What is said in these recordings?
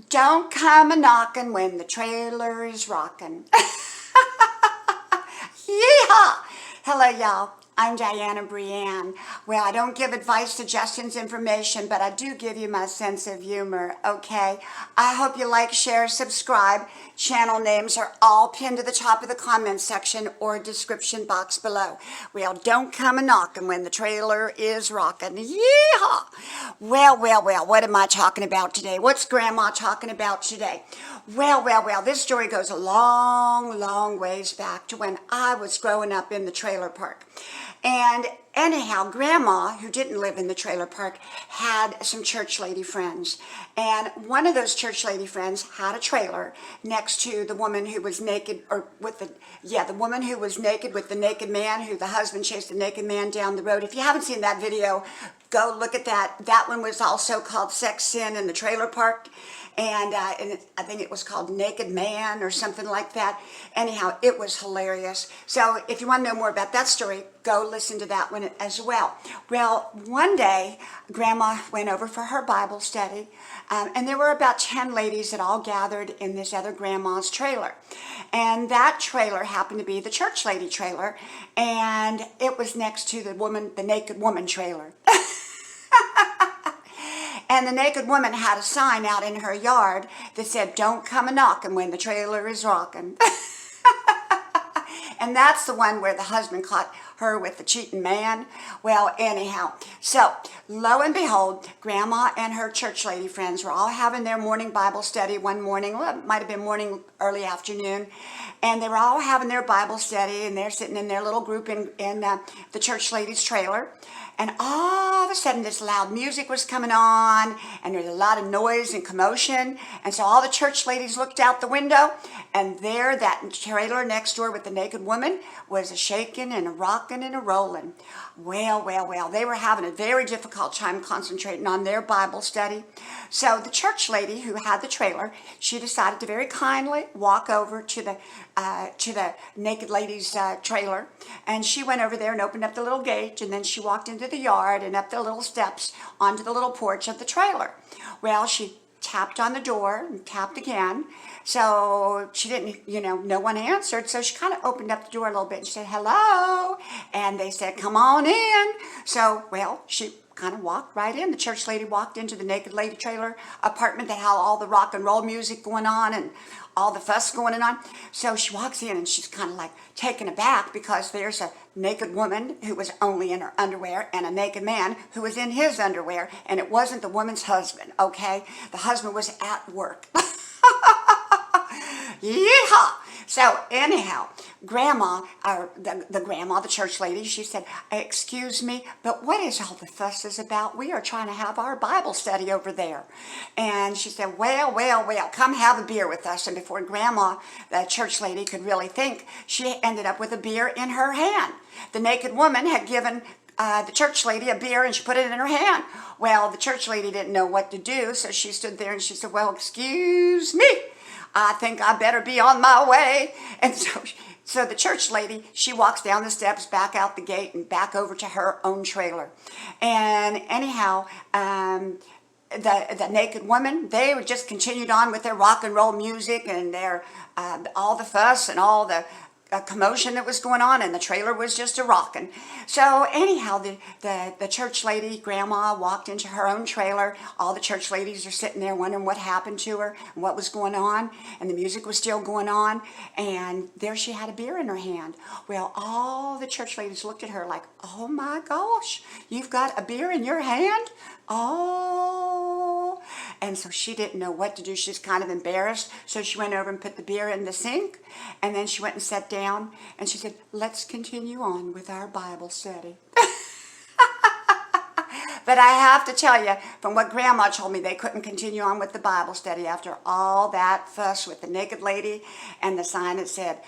Don't come a-knockin' when the trailer is rockin'. Yeehaw! Hello, y'all. I'm Dianna Brianne. Well, I don't give advice, suggestions, information, but I do give you my sense of humor, okay? I hope you like, share, subscribe. Channel names are all pinned to the top of the comment section or description box below. Well, don't come a-knockin' when the trailer is rockin'. Yeehaw! Well, what am I talking about today? What's Grandma talking about today? Well, this story goes a long ways back to when I was growing up in the trailer park. And anyhow, Grandma, who didn't live in the trailer park, had some church lady friends. And one of those church lady friends had a trailer next to the woman who was naked, or with the woman who was naked with the naked man, who the husband chased the naked man down the road. If you haven't seen that video, go look at that. That one was also called Sex, Sin in the Trailer Park. And I think it was called Naked Man or something like that. Anyhow, it was hilarious. So if you want to know more about that story, go listen to that one as well. Well, one day, Grandma went over for her Bible study, and there were about 10 ladies that all gathered in this other grandma's trailer. And that trailer happened to be the church lady trailer, and it was next to the naked woman trailer. And the naked woman had a sign out in her yard that said, "Don't come a-knockin' when the trailer is rockin'." And that's the one where the husband caught her with the cheating man. Well, anyhow, so lo and behold, Grandma and her church lady friends were all having their morning Bible study one morning. Well, it might have been morning, early afternoon. And they were all having their Bible study, and they're sitting in their little group in the church lady's trailer. And all of a sudden, this loud music was coming on, and there's a lot of noise and commotion. And so all the church ladies looked out the window, and there, that trailer next door with the naked woman was a shaking and a rocking and a rolling. Well, they were having a very difficult time concentrating on their Bible study. So the church lady who had the trailer, she decided to very kindly walk over to the naked lady's trailer, and she went over there and opened up the little gate, and then she walked into the yard and up the little steps onto the little porch of the trailer. Well, she tapped on the door and tapped again. So she didn't, no one answered. So she kind of opened up the door a little bit and said, "Hello." And they said, "Come on in." So, well, she kind of walked right in. The church lady walked into the naked lady trailer apartment that had all the rock and roll music going on and all the fuss going on. So she walks in and she's kind of like taken aback because there's a naked woman who was only in her underwear and a naked man who was in his underwear, and it wasn't the woman's husband, okay? The husband was at work. Yeehaw! So anyhow, Grandma, or the grandma, the church lady, she said, "Excuse me, but what is all the fuss is about? We are trying to have our Bible study over there." And she said, well, come have a beer with us. And before Grandma, the church lady, could really think, she ended up with a beer in her hand. The naked woman had given the church lady a beer, and she put it in her hand. Well, the church lady didn't know what to do, so she stood there and she said, "Well, excuse me, I think I better be on my way." And so the church lady, she walks down the steps, back out the gate, and back over to her own trailer. And anyhow, the naked woman, they just continued on with their rock and roll music and their all the fuss and all the commotion that was going on, and the trailer was just a rockin'. So anyhow, the church lady, Grandma, walked into her own trailer. All the church ladies are sitting there wondering what happened to her and what was going on, and the music was still going on, and there she had a beer in her hand. Well, all the church ladies looked at her like, "Oh my gosh, you've got a beer in your hand? Oh." And so she didn't know what to do. She's kind of embarrassed. So she went over and put the beer in the sink, and then she went and sat down, and she said, "Let's continue on with our Bible study." But I have to tell you, from what Grandma told me, they couldn't continue on with the Bible study after all that fuss with the naked lady and the sign that said,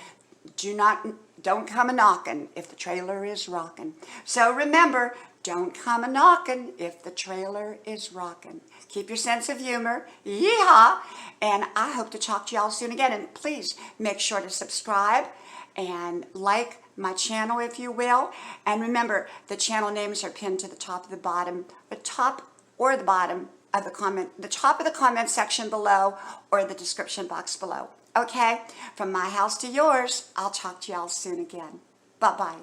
"Don't come a-knockin' if the trailer is rockin'." So remember, don't come a-knockin' if the trailer is rockin'. Keep your sense of humor. Yeehaw! And I hope to talk to y'all soon again. And please make sure to subscribe and like my channel, if you will. And remember, the channel names are pinned to the top of the bottom, the top or the bottom of the top of the comment section below or the description box below. Okay? From my house to yours, I'll talk to y'all soon again. Bye-bye.